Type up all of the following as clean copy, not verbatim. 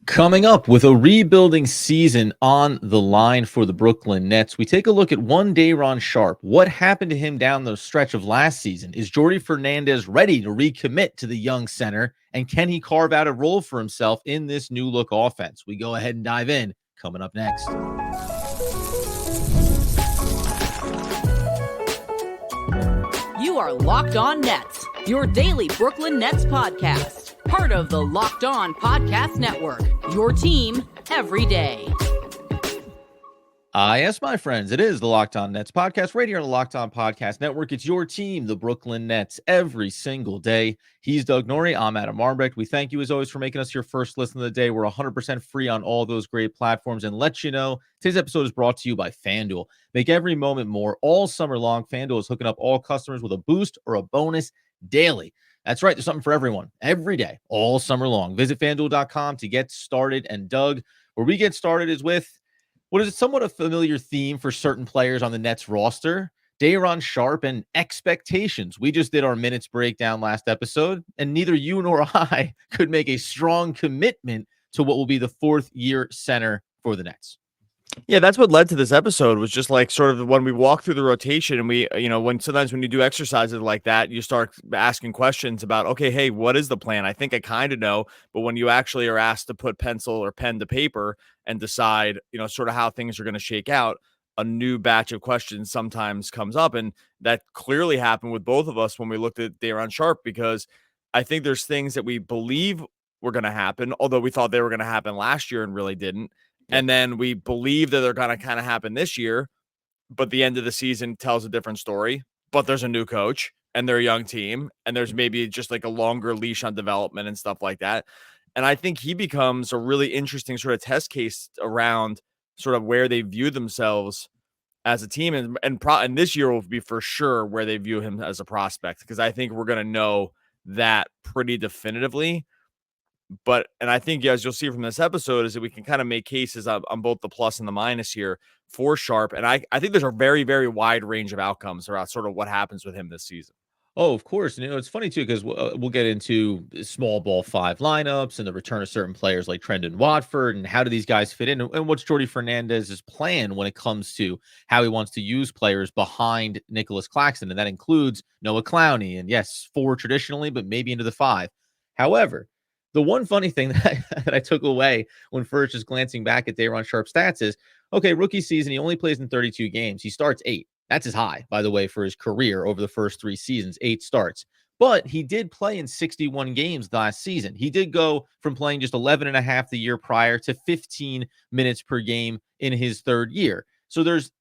Coming up with a rebuilding season on the line for the Brooklyn Nets, we take a look at one Day'Ron Sharpe. What happened to him down the stretch of last season? Is Jordi Fernandez ready to recommit to the young center? And can he carve out a role for himself in this new look offense? We go ahead and dive in coming up next. You are Locked On Nets, your daily Brooklyn Nets podcast. Part of the Locked On Podcast Network, your team every day. Yes, my friends, it is the Locked On Nets podcast right here on the Locked On Podcast Network. It's your team, the Brooklyn Nets, every single day. He's Doug Norrie. I'm Adam Armbrecht. We thank you, as always, for making us your first listen of the day. We're 100% free on all those great platforms. And let you know, today's episode is brought to you by FanDuel. Make every moment more. All summer long, FanDuel is hooking up all customers with a boost or a bonus daily. That's right. There's something for everyone every day, all summer long. Visit FanDuel.com to get started. And Doug, where we get started is with what is somewhat a familiar theme for certain players on the Nets roster, Day'Ron Sharpe and expectations. We just did our minutes breakdown last episode, and neither you nor I could make a strong commitment to what will be the fourth year center for the Nets. Yeah, that's what led to this episode, was just like sort of when we walk through the rotation and we, when sometimes when you do exercises like that, you start asking questions about, okay, hey, what is the plan? I think I kind of know, but when you actually are asked to put pencil or pen to paper and decide, sort of how things are going to shake out, a new batch of questions sometimes comes up. And that clearly happened with both of us when we looked at Day'Ron Sharpe, because I think there's things that we believe were going to happen, although we thought they were going to happen last year and really didn't. And then we believe that they're going to kind of happen this year, but the end of the season tells a different story. But there's a new coach and they're a young team, and there's maybe just like a longer leash on development and stuff like that. And I think he becomes a really interesting sort of test case around sort of where they view themselves as a team. And this year will be for sure where they view him as a prospect, because I think we're going to know that pretty definitively. And I think, as you'll see from this episode, is that we can kind of make cases on both the plus and the minus here for Sharpe. And I think there's a very, very wide range of outcomes around sort of what happens with him this season. Oh, of course. And, it's funny, too, because we'll get into small ball five lineups and the return of certain players like Trendon Watford and how do these guys fit in, and what's Jordi Fernandez's plan when it comes to how he wants to use players behind Nicholas Claxton. And that includes Noah Clowney. And yes, 4 traditionally, but maybe into the 5. However, the one funny thing that I took away when first just glancing back at Day'Ron Sharpe's stats is, okay, rookie season, he only plays in 32 games. He starts 8. That's his high, by the way, for his career over the first 3 seasons, 8 starts. But he did play in 61 games last season. He did go from playing just 11 and a half the year prior to 15 minutes per game in his 3rd year. So there's,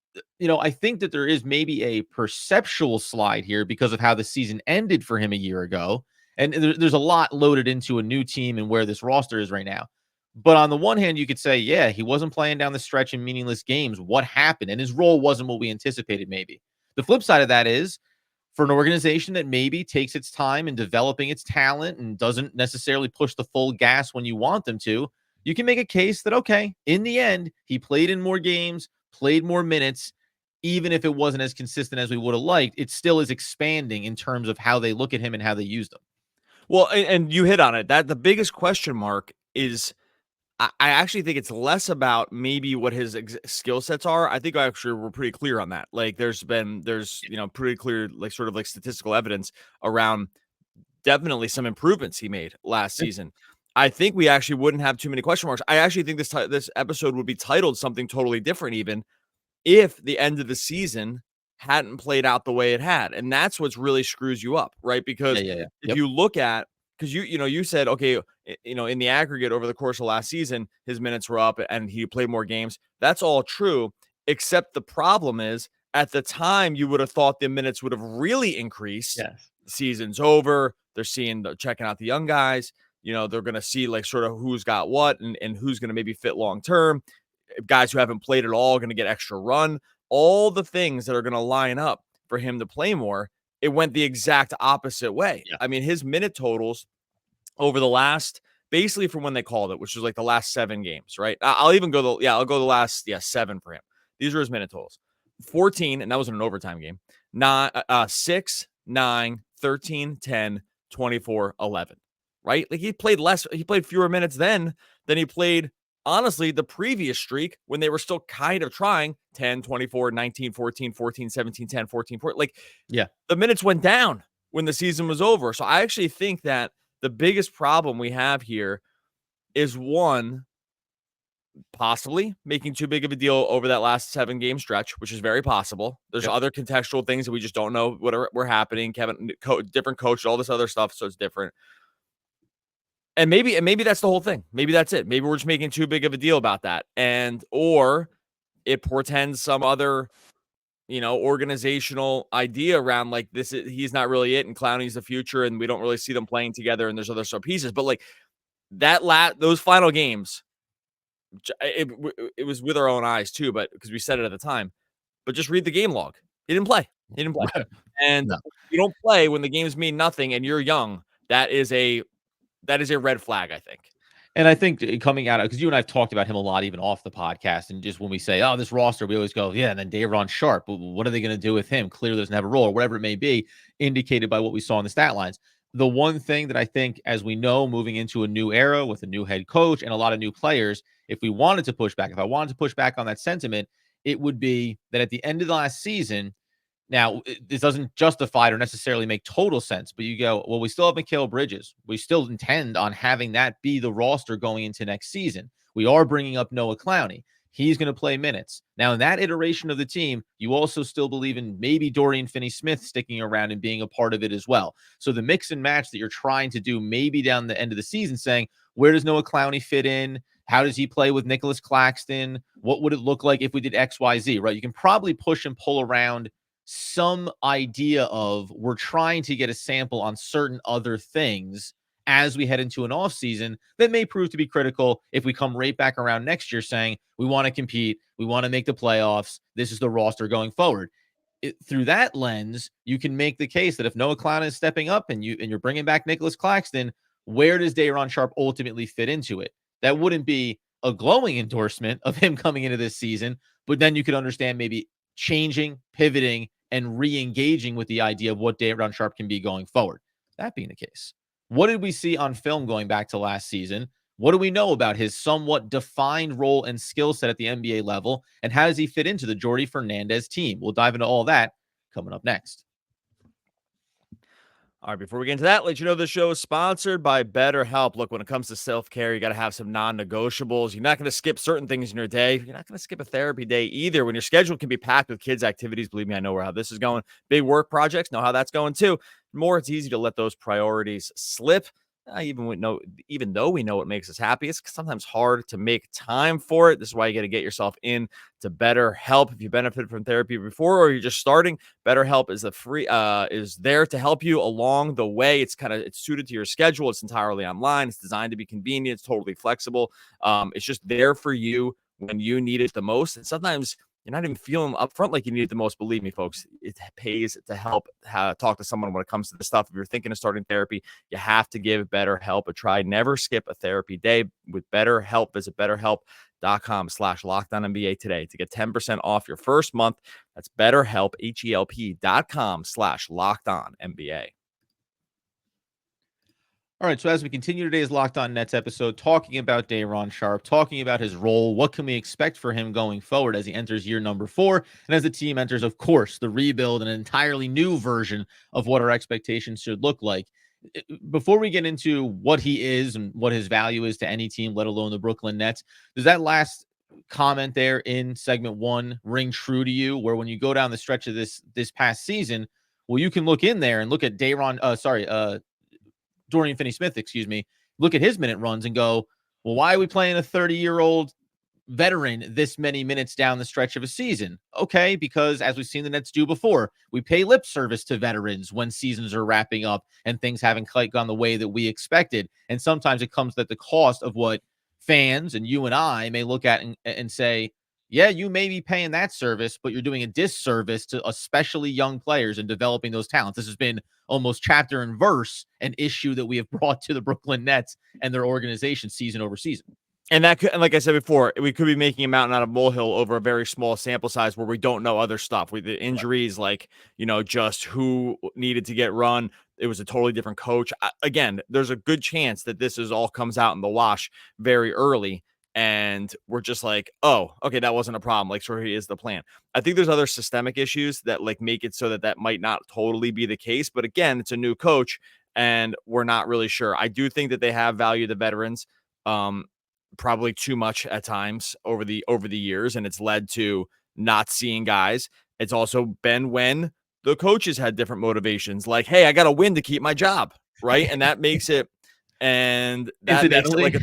I think that there is maybe a perceptual slide here because of how the season ended for him a year ago. And there's a lot loaded into a new team and where this roster is right now. But on the one hand, you could say, yeah, he wasn't playing down the stretch in meaningless games. What happened? And his role wasn't what we anticipated, maybe. The flip side of that is, for an organization that maybe takes its time in developing its talent and doesn't necessarily push the full gas when you want them to, you can make a case that, okay, in the end, he played in more games, played more minutes. Even if it wasn't as consistent as we would have liked, it still is expanding in terms of how they look at him and how they use them. Well, and you hit on it. That the biggest question mark is, I actually think it's less about maybe what his skill sets are. I think actually we're pretty clear on that. Like there's pretty clear, like sort of like statistical evidence around definitely some improvements he made last season. I think we actually wouldn't have too many question marks. I actually think this episode would be titled something totally different, even if the end of the season hadn't played out the way it had. And that's what's really screws you up, right? Because if you look at, because you said, okay, in the aggregate over the course of last season, his minutes were up and he played more games. That's all true, except the problem is, at the time you would have thought the minutes would have really increased. Yes. The season's over. They're checking out the young guys. They're going to see like sort of who's got what and who's going to maybe fit long-term. Guys who haven't played at all are going to get extra run. All the things that are going to line up for him to play more, it went the exact opposite way. Yeah. I mean, his minute totals over the last, basically from when they called it, which was like the last 7 games, right? I'll go the last 7 for him. These are his minute totals. 14, and that was in an overtime game. 6, 9, 13, 10, 24, 11. Right? Like he played fewer minutes then than he played, honestly, the previous streak when they were still kind of trying 10, 24, 19, 14, 14, 17, 10, 14, 14. Like, Yeah. the minutes went down when the season was over. So I actually think that the biggest problem we have here is, one, possibly making too big of a deal over that last 7-game stretch, which is very possible. There's other contextual things that we just don't know what were happening. Kevin, different coach, all this other stuff, so it's different. And maybe that's the whole thing. Maybe that's it. Maybe we're just making too big of a deal about that, or it portends some other, organizational idea around, like, he's not really it, and Clowney's the future, and we don't really see them playing together, and there's other sub pieces. But like those final games, it was with our own eyes too, but because we said it at the time. But just read the game log. He didn't play. And No. you don't play when the games mean nothing and you're young. That is a red flag, I think. And I think coming out, because you and I have talked about him a lot, even off the podcast, and just when we say, oh, this roster, we always go, yeah, and then Day'Ron Sharpe, what are they going to do with him? Clearly doesn't have a role, or whatever it may be, indicated by what we saw in the stat lines. The one thing that I think, as we know, moving into a new era with a new head coach and a lot of new players, if I wanted to push back on that sentiment, it would be that at the end of the last season, now, this doesn't justify it or necessarily make total sense, but you go, well, we still have Mikal Bridges. We still intend on having that be the roster going into next season. We are bringing up Noah Clowney. He's going to play minutes. Now, in that iteration of the team, you also still believe in maybe Dorian Finney-Smith sticking around and being a part of it as well. So the mix and match that you're trying to do maybe down the end of the season, saying, where does Noah Clowney fit in? How does he play with Nicholas Claxton? What would it look like if we did X, Y, Z, right? You can probably push and pull around some idea of, we're trying to get a sample on certain other things as we head into an off season that may prove to be critical if we come right back around next year saying we want to compete, we want to make the playoffs, this is the roster going forward. Through that lens, you can make the case that if Noah Clowney is stepping up and you're bringing back Nicholas Claxton, where does Day'Ron Sharpe ultimately fit into it? That wouldn't be a glowing endorsement of him coming into this season, but then you could understand maybe changing, pivoting, and re-engaging with the idea of what Day'Ron Sharpe can be going forward. That being the case, what did we see on film going back to last season? What do we know about his somewhat defined role and skill set at the NBA level? And how does he fit into the Jordi Fernandez team? We'll dive into all that coming up next. All right, before we get into that, let you know the show is sponsored by BetterHelp. Look, when it comes to self-care, you got to have some non-negotiables. You're not going to skip certain things in your day. You're not going to skip a therapy day either. When your schedule can be packed with kids' activities, believe me, I know how this is going. Big work projects, know how that's going too. More, it's easy to let those priorities slip. Even though we know what makes us happy, it's sometimes hard to make time for it. This is why you got to get yourself in to BetterHelp. If you benefited from therapy before, or you're just starting, BetterHelp is there to help you along the way. It's suited to your schedule. It's entirely online. It's designed to be convenient. It's totally flexible. It's just there for you when you need it the most. And sometimes you're not even feeling upfront like you need it the most. Believe me, folks, it pays to help talk to someone when it comes to this stuff. If you're thinking of starting therapy, you have to give BetterHelp a try. Never skip a therapy day with BetterHelp. Visit BetterHelp.com/LockedOnNBA today to get 10% off your first month. That's BetterHelp, HELP.com/LockedOnNBA. All right, so as we continue today's Locked On Nets episode, talking about Day'Ron Sharpe, talking about his role, what can we expect for him going forward as he enters year number 4, and as the team enters, of course, the rebuild, an entirely new version of what our expectations should look like. Before we get into what he is and what his value is to any team, let alone the Brooklyn Nets, does that last comment there in segment 1 ring true to you, where when you go down the stretch of this past season, well, you can look in there and look at Dorian Finney-Smith, look at his minute runs and go, well, why are we playing a 30-year-old veteran this many minutes down the stretch of a season? Okay, because as we've seen the Nets do before, we pay lip service to veterans when seasons are wrapping up and things haven't quite gone the way that we expected. And sometimes it comes at the cost of what fans and you and I may look at and say, yeah, you may be paying that service, but you're doing a disservice to especially young players and developing those talents. This has been almost chapter and verse an issue that we have brought to the Brooklyn Nets and their organization season over season. And that could, and like I said before, we could be making a mountain out of molehill over a very small sample size where we don't know other stuff. With the injuries, like, just who needed to get run. It was a totally different coach. Again, there's a good chance that this is all comes out in the wash very early. And we're just like, oh, okay, that wasn't a problem. Like, sort of is the plan. I think there's other systemic issues that like make it so that that might not totally be the case. But again, it's a new coach and we're not really sure. I do think that they have valued the veterans. Probably too much at times over the years, and it's led to not seeing guys. It's also been when the coaches had different motivations, like, hey, I got to win to keep my job, right? And that makes it, and that makes it like a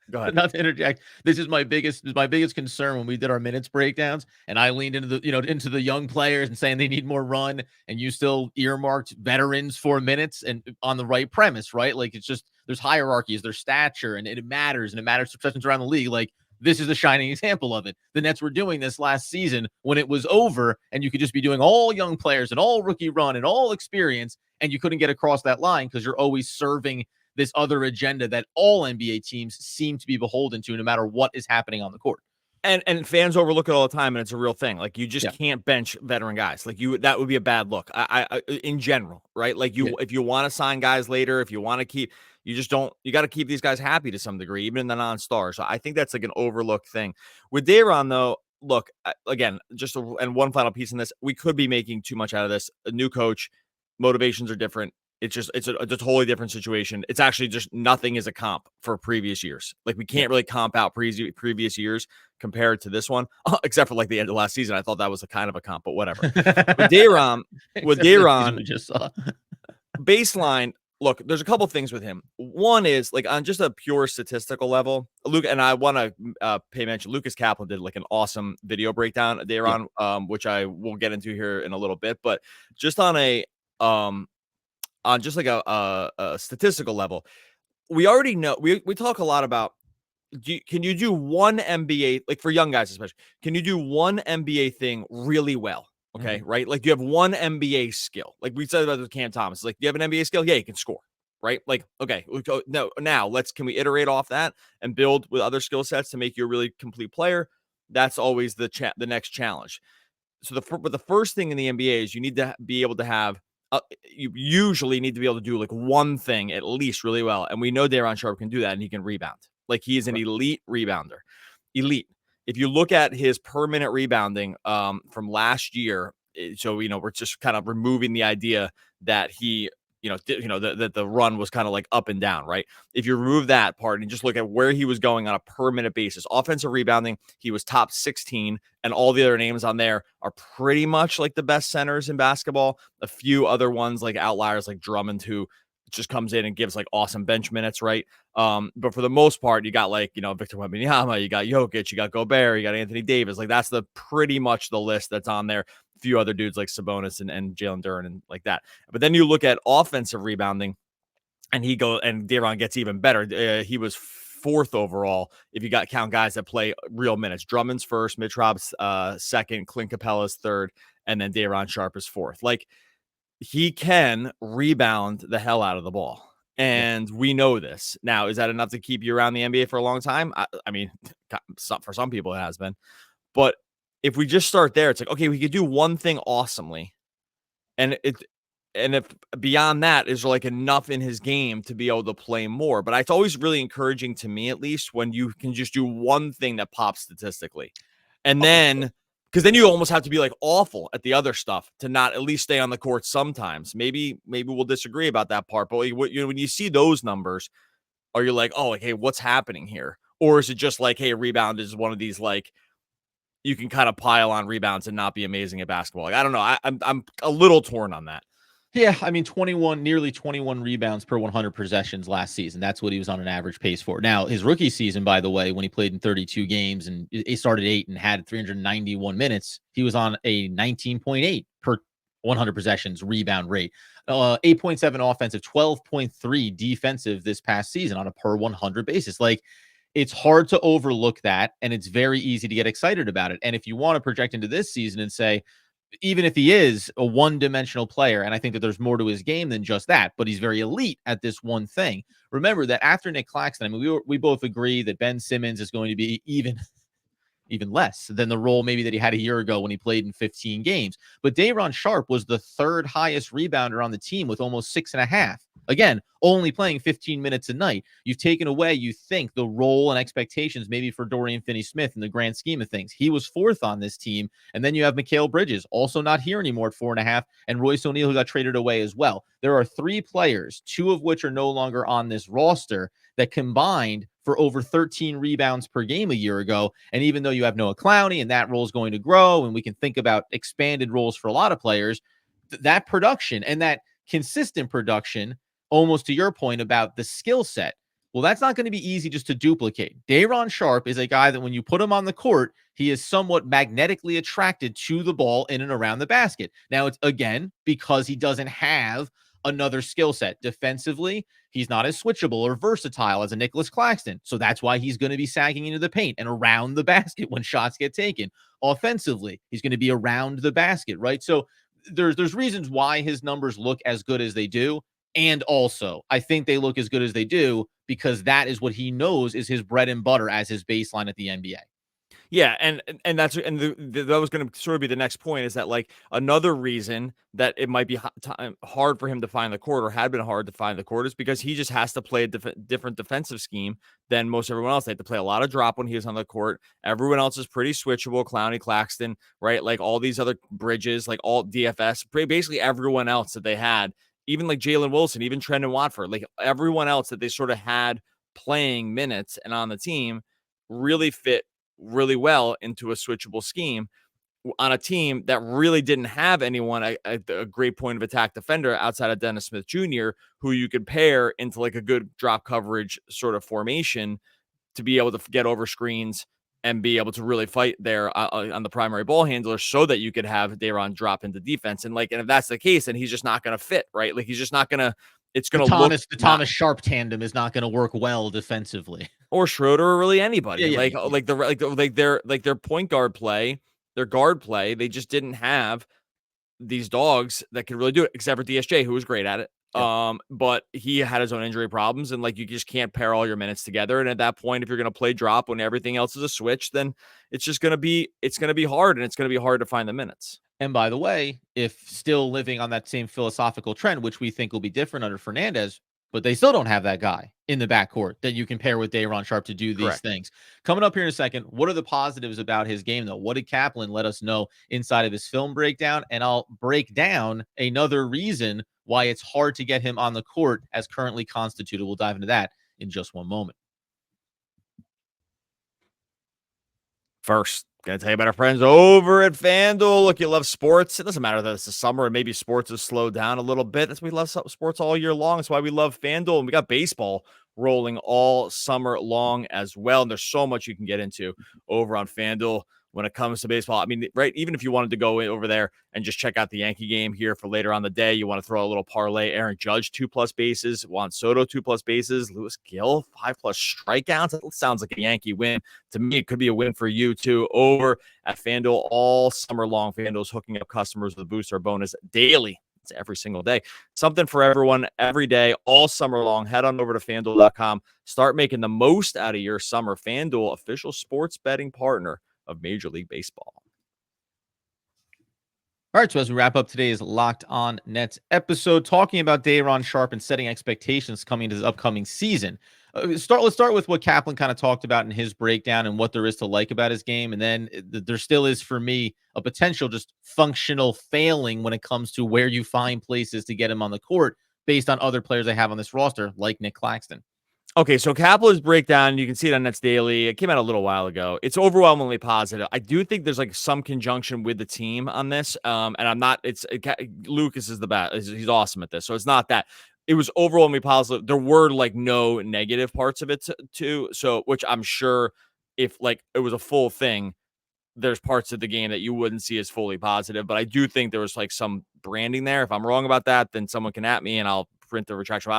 go ahead. Not to interject, this is my biggest concern when we did our minutes breakdowns, and I leaned into the into the young players and saying they need more run, and you still earmarked veterans for minutes and on the right premise, right? Like, it's just there's hierarchies, there's stature, and it matters, for sessions around the league. Like, this is a shining example of it. The Nets were doing this last season when it was over, and you could just be doing all young players and all rookie run and all experience, and you couldn't get across that line because you're always serving this other agenda that all NBA teams seem to be beholden to, no matter what is happening on the court. And fans overlook it all the time, and it's a real thing. Like, you just can't bench veteran guys. Like, that would be a bad look. I in general, right? Like, if you want to sign guys later, if you want to keep, you just don't. You got to keep these guys happy to some degree, even in the non-stars. So I think that's like an overlooked thing. With Day'Ron, though, look, again, and one final piece in this, we could be making too much out of this. A new coach, motivations are different. It's a totally different situation. It's actually just nothing is a comp for previous years. Like, we can't really comp out previous years compared to this one, except for like the end of last season. I thought that was a kind of a comp, but whatever. With Day'Ron, we just saw baseline. Look, there's a couple things with him. One is like on just a pure statistical level, Luke, and I want to pay mention. Lucas Kaplan did like an awesome video breakdown of Day'Ron, which I will get into here in a little bit. But just on a just like a statistical level, we already know we talk a lot about can you do one NBA, like for young guys especially, can you do one NBA thing really well? Okay, right? Like, do you have one NBA skill? Like we said about the Cam Thomas. Like, do you have an NBA skill? Yeah, you can score, right? Like, okay, no, now can we iterate off that and build with other skill sets to make you a really complete player? That's always the next challenge. So the first thing in the NBA is you need to be able to have. You usually need to be able to do like one thing at least really well. And we know Day'Ron Sharpe can do that, and he can rebound. Like, he is an elite rebounder. Elite. If you look at his per minute rebounding from last year, so, we're just kind of removing the idea that he, that the run was kind of like up and down, right? If you remove that part and just look at where he was going on a per minute basis, offensive rebounding, he was top 16, and all the other names on there are pretty much like the best centers in basketball. A few other ones like outliers like Drummond, who just comes in and gives like awesome bench minutes, right? But for the most part, you got like, Victor Wembanyama, you got Jokic, you got Gobert, you got Anthony Davis. Like, that's the pretty much the list that's on there. A few other dudes like Sabonis and Jalen Duren and like that. But then you look at offensive rebounding, and Day'Ron gets even better. He was fourth overall if you count guys that play real minutes. Drummond's first, Mitch Rob's second, Clint Capella's third, and then Day'Ron Sharpe is fourth. Like, he can rebound the hell out of the ball. And we know this. Now, is that enough to keep you around the NBA for a long time? I mean, for some people it has been. But if we just start there, it's like, okay, we could do one thing awesomely. And if beyond that, is there like enough in his game to be able to play more? But it's always really encouraging to me, at least, when you can just do one thing that pops statistically. And then, because then you almost have to be like awful at the other stuff to not at least stay on the court sometimes. Maybe we'll disagree about that part. But when you see those numbers, are you like, oh, like, hey, what's happening here? Or is it just like, hey, a rebound is one of these, like, you can kind of pile on rebounds and not be amazing at basketball? Like, I don't know. I'm a little torn on that. Yeah, I mean, nearly 21 rebounds per 100 possessions last season. That's what he was on an average pace for. Now, his rookie season, by the way, when he played in 32 games and he started 8 and had 391 minutes, he was on a 19.8 per 100 possessions rebound rate. 8.7 offensive, 12.3 defensive this past season on a per 100 basis. Like, it's hard to overlook that, and it's very easy to get excited about it. And if you want to project into this season and say, even if he is a one-dimensional player, and I think that there's more to his game than just that, but he's very elite at this one thing. Remember that after Nick Claxton, I mean, we both agree that Ben Simmons is going to be even less than the role maybe that he had a year ago when he played in 15 games. But Day'Ron Sharpe was the third highest rebounder on the team with almost 6.5. Again, only playing 15 minutes a night. You've taken away, you think, the role and expectations maybe for Dorian Finney-Smith in the grand scheme of things. He was fourth on this team. And then you have Mikal Bridges, also not here anymore at 4.5, and Royce O'Neal, who got traded away as well. There are 3 players, 2 of which are no longer on this roster, that combined for over 13 rebounds per game a year ago. And even though you have Noah Clowney and that role is going to grow, and we can think about expanded roles for a lot of players, that production and that consistent production, almost to your point about the skill set, well, that's not going to be easy just to duplicate. Day'Ron Sharpe is a guy that when you put him on the court, he is somewhat magnetically attracted to the ball in and around the basket. Now, it's again because he doesn't have another skill set. Defensively, he's not as switchable or versatile as a Nicholas Claxton. So that's why he's going to be sagging into the paint and around the basket when shots get taken. Offensively, he's going to be around the basket, right? So there's reasons why his numbers look as good as they do. And also, I think they look as good as they do because that is what he knows is his bread and butter as his baseline at the NBA. Yeah, and that's that was going to sort of be the next point, is that like another reason that it might be hard for him to find the court, or had been hard to find the court, is because he just has to play a different defensive scheme than most everyone else. They have to play a lot of drop when he was on the court. Everyone else is pretty switchable. Clowney, Claxton, right? Like all these other Bridges, like all DFS, basically everyone else that they had, even like Jalen Wilson, even Trendon Watford, like everyone else that they sort of had playing minutes and on the team really fit really well into a switchable scheme on a team that really didn't have anyone, a great point of attack defender outside of Dennis Smith Jr., who you could pair into like a good drop coverage sort of formation to be able to get over screens and be able to really fight there on the primary ball handler, so that you could have Day'Ron drop into defense. And if that's the case, then he's just not going to fit, right? Like he's just not going to, it's going to look. The Thomas Sharpe tandem is not going to work well defensively. Or Schroeder, or really anybody. Yeah. Their point guard play, their guard play, they just didn't have these dogs that could really do it, except for DSJ, who was great at it. Yeah. But he had his own injury problems, and like you just can't pair all your minutes together. And at that point, if you're going to play drop when everything else is a switch, then it's going to be hard, and it's going to be hard to find the minutes. And by the way, if still living on that same philosophical trend, which we think will be different under Fernandez, but they still don't have that guy in the backcourt that you can pair with Day'Ron Sharpe to do these things. Coming up here in a second, what are the positives about his game, though? What did Kaplan let us know inside of his film breakdown? And I'll break down another reason why it's hard to get him on the court as currently constituted. We'll dive into that in just one moment. First, gonna tell you about our friends over at FanDuel. Look, you love sports. It doesn't matter that it's the summer and maybe sports has slowed down a little bit. That's why we love sports all year long. That's why we love FanDuel. And we got baseball rolling all summer long as well. And there's so much you can get into over on FanDuel when it comes to baseball. I mean, right, even if you wanted to go over there and just check out the Yankee game here for later on the day, you want to throw a little parlay. Aaron Judge, 2+ bases. Juan Soto, 2+ bases. Lewis Gill, 5+ strikeouts. That sounds like a Yankee win. To me, it could be a win for you, too, over at FanDuel all summer long. FanDuel's hooking up customers with a booster bonus daily. It's every single day. Something for everyone every day, all summer long. Head on over to FanDuel.com. Start making the most out of your summer. FanDuel, official sports betting partner of Major League Baseball. All right, so as we wrap up today's Locked On Nets episode, talking about Day'Ron Sharpe and setting expectations coming into this upcoming season. Let's start with what Kaplan kind of talked about in his breakdown and what there is to like about his game. And then there still is, for me, a potential just functional failing when it comes to where you find places to get him on the court based on other players they have on this roster, like Nick Claxton. Okay, so Kaplan's breakdown, you can see it on Nets Daily. It came out a little while ago. It's overwhelmingly positive. I do think there's like some conjunction with the team on this. And I'm not, Lucas is the best. He's awesome at this. So it's not that. It was overwhelmingly positive. There were like no negative parts of it too. So, which I'm sure if like it was a full thing, there's parts of the game that you wouldn't see as fully positive. But I do think there was like some branding there. If I'm wrong about that, then someone can at me and I'll print the retraction.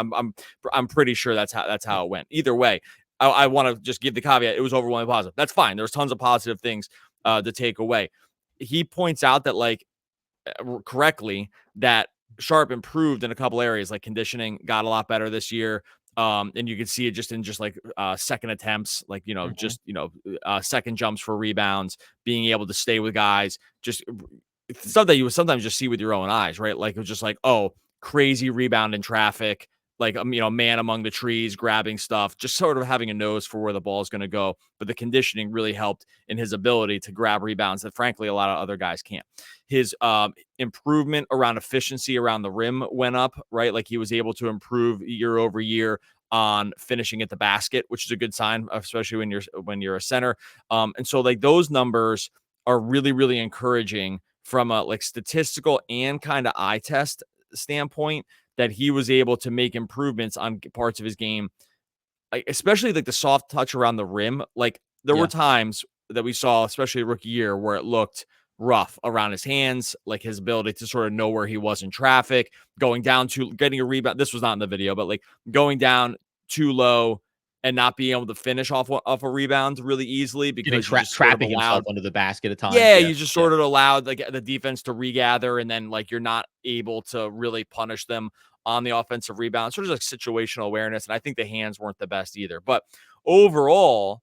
I'm pretty sure that's how it went. Either way, I want to just give the caveat. It was overwhelmingly positive. That's fine. There's tons of positive things to take away. He points out that like correctly, that Sharpe improved in a couple areas, like conditioning got a lot better this year. And you can see it just in second attempts, like, second jumps for rebounds, being able to stay with guys, just stuff that you would sometimes just see with your own eyes, right? Like, it was just like, oh, crazy rebound in traffic, like, man among the trees, grabbing stuff, just sort of having a nose for where the ball is going to go. But the conditioning really helped in his ability to grab rebounds that, frankly, a lot of other guys can't. His improvement around efficiency around the rim went up, right? Like, he was able to improve year over year on finishing at the basket, which is a good sign, especially when you're a center. And so, like, those numbers are really, really encouraging from a like statistical and kind of eye test standpoint, that he was able to make improvements on parts of his game, especially like the soft touch around the rim. Like, there were times that we saw, especially rookie year, where it looked rough around his hands, like his ability to sort of know where he was in traffic, going down to getting a rebound. This was not in the video, but like going down too low and not being able to finish off a rebound really easily because you just trapping himself under the basket at times. Yeah, you just sort of allowed like the defense to regather, and then like you're not able to really punish them on the offensive rebound. Sort of like situational awareness, and I think the hands weren't the best either. But overall,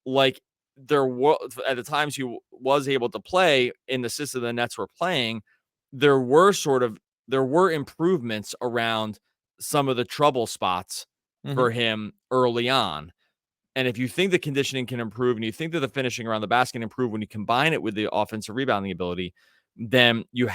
like, there was, at the times he was able to play in the system the Nets were playing, there were improvements around some of the trouble spots for him early on. And if you think the conditioning can improve, and you think that the finishing around the basket can improve when you combine it with the offensive rebounding ability, then you're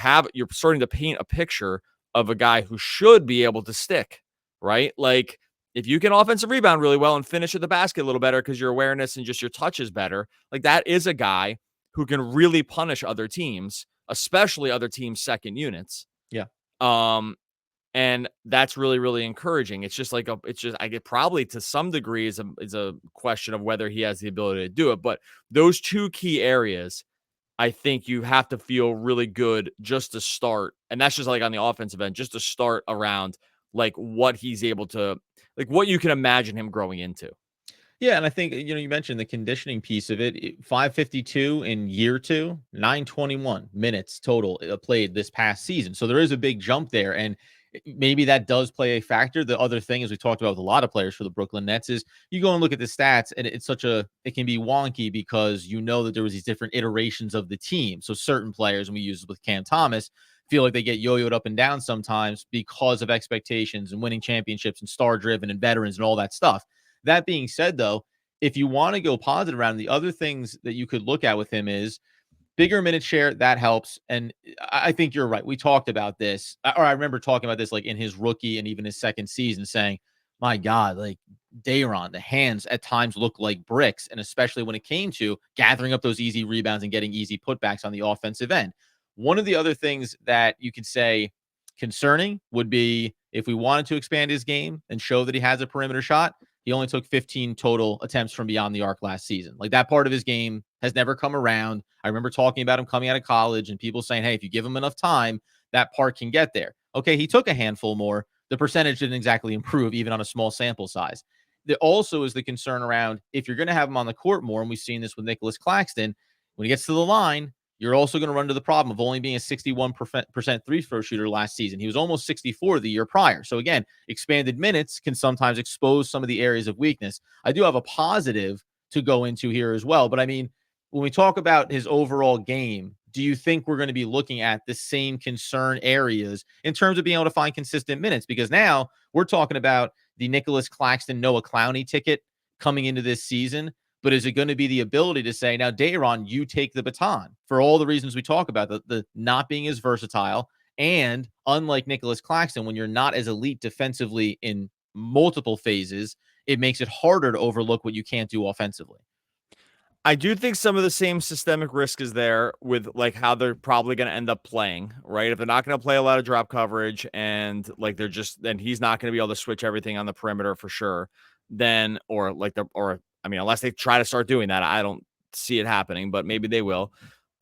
starting to paint a picture of a guy who should be able to stick, right? Like, if you can offensive rebound really well and finish at the basket a little better because your awareness and just your touch is better, like, that is a guy who can really punish other teams, especially other teams' second units. Yeah. And that's really, really encouraging. It's just like I get probably to some degree is a question of whether he has the ability to do it. But those two key areas, I think you have to feel really good just to start. And that's just like on the offensive end, just to start around like what he's able to, like what you can imagine him growing into. Yeah, and I think, you mentioned the conditioning piece of it. 552 in year 2, 921 minutes total played this past season. So there is a big jump there, and maybe that does play a factor. The other thing, as we talked about with a lot of players for the Brooklyn Nets, is you go and look at the stats, and it can be wonky because that there was these different iterations of the team. So certain players, and we use with Cam Thomas, feel like they get yo-yoed up and down sometimes because of expectations and winning championships and star-driven and veterans and all that stuff. That being said, though, if you want to go positive around, the other things that you could look at with him is bigger minute share. That helps. And I think you're right. We talked about this, or I remember talking about this like in his rookie and even his second season, saying, my God, like Day'Ron, the hands at times look like bricks. And especially when it came to gathering up those easy rebounds and getting easy putbacks on the offensive end. One of the other things that you could say concerning would be if we wanted to expand his game and show that he has a perimeter shot. He only took 15 total attempts from beyond the arc last season. Like, that part of his game has never come around. I remember talking about him coming out of college and people saying, hey, if you give him enough time, that part can get there. Okay, he took a handful more. The percentage didn't exactly improve, even on a small sample size. There also is the concern around if you're going to have him on the court more, and we've seen this with Nicholas Claxton, when he gets to the line, you're also going to run into the problem of only being a 61% three-throw shooter last season. He was almost 64 the year prior. So again, expanded minutes can sometimes expose some of the areas of weakness. I do have a positive to go into here as well. But I mean, when we talk about his overall game, do you think we're going to be looking at the same concern areas in terms of being able to find consistent minutes? Because now we're talking about the Nicholas Claxton, Noah Clowney ticket coming into this season. But is it going to be the ability to say, now, Day'Ron, you take the baton for all the reasons we talk about, the not being as versatile, and unlike Nicholas Claxton, when you're not as elite defensively in multiple phases, it makes it harder to overlook what you can't do offensively. I do think some of the same systemic risk is there with like how they're probably going to end up playing, right? If they're not going to play a lot of drop coverage and like then he's not going to be able to switch everything on the perimeter for sure, then, unless they try to start doing that, I don't see it happening, but maybe they will.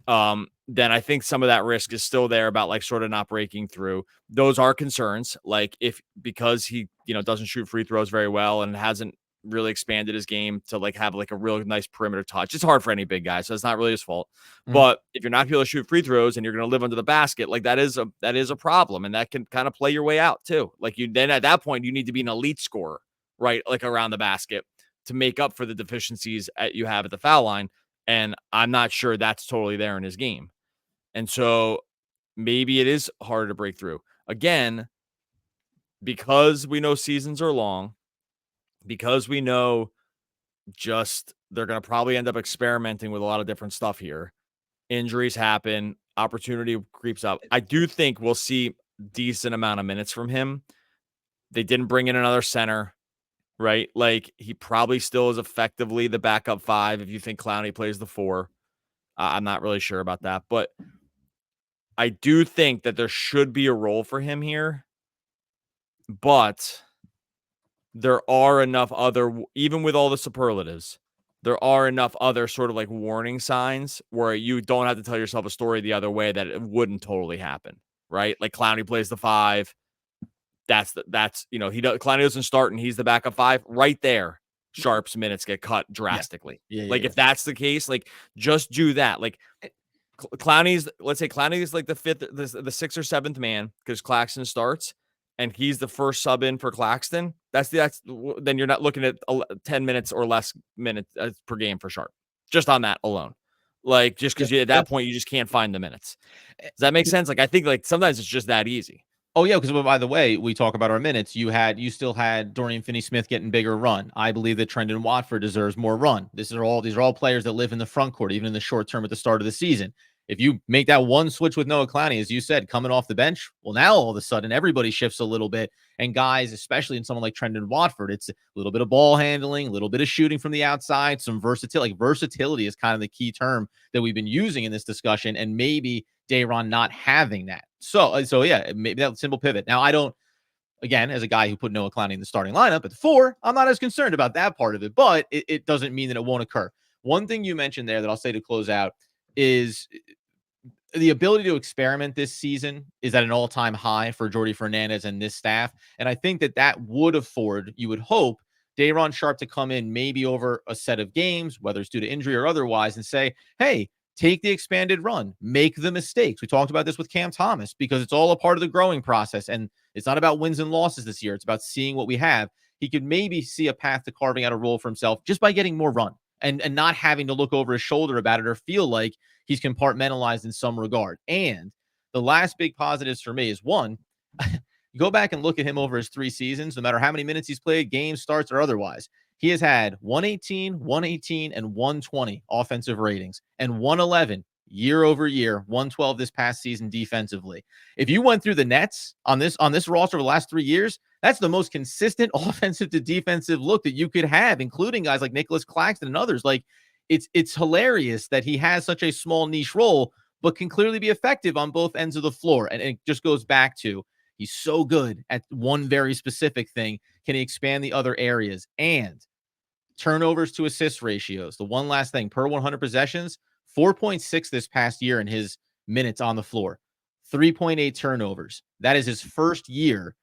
Then I think some of that risk is still there about like sort of not breaking through. Those are concerns. Like because he, doesn't shoot free throws very well and hasn't really expanded his game to like have like a real nice perimeter touch. It's hard for any big guy, so it's not really his fault. But if you're not able to shoot free throws and you're going to live under the basket, like that is a problem, and that can kind of play your way out too. Like you then at that point you need to be an elite scorer, right? Like around the basket to make up for the deficiencies you have at the foul line. And I'm not sure that's totally there in his game. And so maybe it is harder to break through. Again, because we know seasons are long, because we know just they're going to probably end up experimenting with a lot of different stuff here. Injuries happen, opportunity creeps up. I do think we'll see decent amount of minutes from him. They didn't bring in another center, right? Like he probably still is effectively the backup 5 if you think Clowney plays the 4. I'm not really sure about that, but I do think that there should be a role for him here. But there are enough other, even with all the superlatives, there are enough other sort of like warning signs where you don't have to tell yourself a story the other way that it wouldn't totally happen, right? Like Clowney plays the 5. That's Clowney doesn't start and he's the backup 5 right there. Sharpe's minutes get cut drastically. If that's the case, like just do that. Like let's say Clowney is like the 5th, the 6th or 7th man because Claxton starts and he's the first sub in for Claxton. Then you're not looking at 10 minutes or less minutes per game for Sharpe just on that alone. Like just because at that point you just can't find the minutes. Does that make sense? Like I think like sometimes it's just that easy. Oh, yeah, because by the way, we talk about our minutes. You still had Dorian Finney-Smith getting bigger run. I believe that Trendon Watford deserves more run. These are all players that live in the front court, even in the short term at the start of the season. If you make that one switch with Noah Clowney, as you said, coming off the bench, well, now all of a sudden everybody shifts a little bit. And guys, especially in someone like Trendon Watford, it's a little bit of ball handling, a little bit of shooting from the outside, some versatility. Like versatility is kind of the key term that we've been using in this discussion, and maybe Day'Ron not having that. So yeah, maybe that simple pivot. Now, I don't, again, as a guy who put Noah Clowney in the starting lineup at the 4, I'm not as concerned about that part of it, but it doesn't mean that it won't occur. One thing you mentioned there that I'll say to close out is the ability to experiment this season is at an all-time high for Jordi Fernandez and this staff. And I think that would afford, you would hope, Day'Ron Sharpe to come in maybe over a set of games, whether it's due to injury or otherwise, and say, hey, take the expanded run, make the mistakes. We talked about this with Cam Thomas because it's all a part of the growing process. And it's not about wins and losses this year. It's about seeing what we have. He could maybe see a path to carving out a role for himself just by getting more run and not having to look over his shoulder about it or feel like he's compartmentalized in some regard. And the last big positives for me is, one, you go back and look at him over his 3 seasons, no matter how many minutes he's played, games, starts, or otherwise. He has had 118, 118, and 120 offensive ratings and 111 year over year, 112 this past season defensively. If you went through the Nets on this roster over the last 3 years, that's the most consistent offensive to defensive look that you could have, including guys like Nicholas Claxton and others. Like it's hilarious that he has such a small niche role, but can clearly be effective on both ends of the floor. And it just goes back to he's so good at one very specific thing. Can he expand the other areas? And turnovers to assist ratios. The one last thing, per 100 possessions, 4.6 this past year in his minutes on the floor, 3.8 turnovers. That is his first year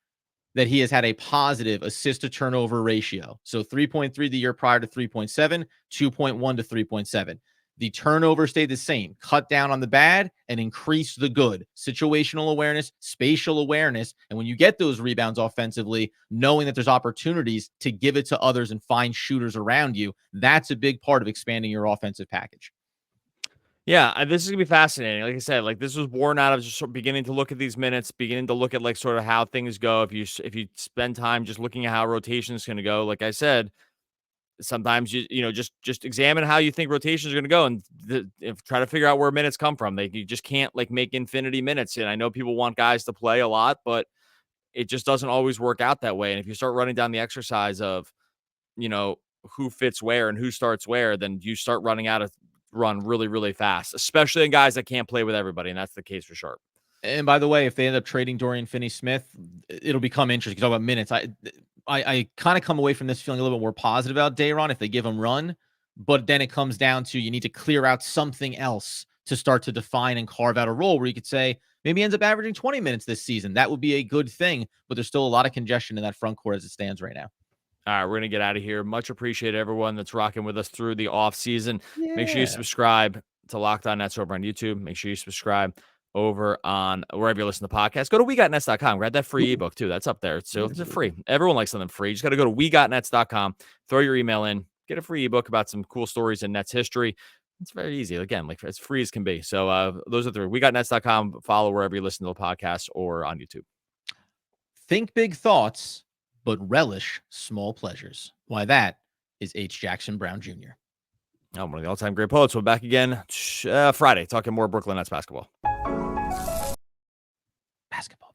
that he has had a positive assist to turnover ratio. So 3.3 the year prior to 3.7, 2.1 to 3.7. The turnover stayed the same, cut down on the bad and increased the good. Situational awareness, spatial awareness. And when you get those rebounds offensively, knowing that there's opportunities to give it to others and find shooters around you, that's a big part of expanding your offensive package. Yeah, this is gonna be fascinating. Like I said, like this was born out of just sort of beginning to look at these minutes, beginning to look at like sort of how things go. If you spend time just looking at how rotation is going to go, like I said, sometimes you just examine how you think rotations are going to go and try to figure out where minutes come from. You just can't like make infinity minutes. And I know people want guys to play a lot, but it just doesn't always work out that way. And if you start running down the exercise of, who fits where and who starts where, then you start running out of run really, really fast, especially in guys that can't play with everybody. And that's the case for Sharpe. And by the way, if they end up trading Dorian Finney-Smith, it'll become interesting. Talk about minutes. I kind of come away from this feeling a little bit more positive about Day'Ron if they give him run, but then it comes down to you need to clear out something else to start to define and carve out a role where you could say maybe he ends up averaging 20 minutes this season. That would be a good thing, but there's still a lot of congestion in that front court as it stands right now. All right, we're going to get out of here. Much appreciate everyone that's rocking with us through the off season. Make sure you Yeah. subscribe to Locked On Nets over on YouTube. Make sure you subscribe over on wherever you listen to podcasts. Go to wegotnets.com. Grab that free ebook too. That's up there. So it's free. Everyone likes something free. You just got to go to wegotnets.com, throw your email in, get a free ebook about some cool stories in Nets history. It's very easy. Again, like as free as can be. So those are the wegotnets.com. Follow wherever you listen to the podcast or on YouTube. Think big thoughts, but relish small pleasures. Why that is H. Jackson Brown Jr. One of the all-time great poets. We're back again Friday, talking more Brooklyn Nets basketball. Basketball.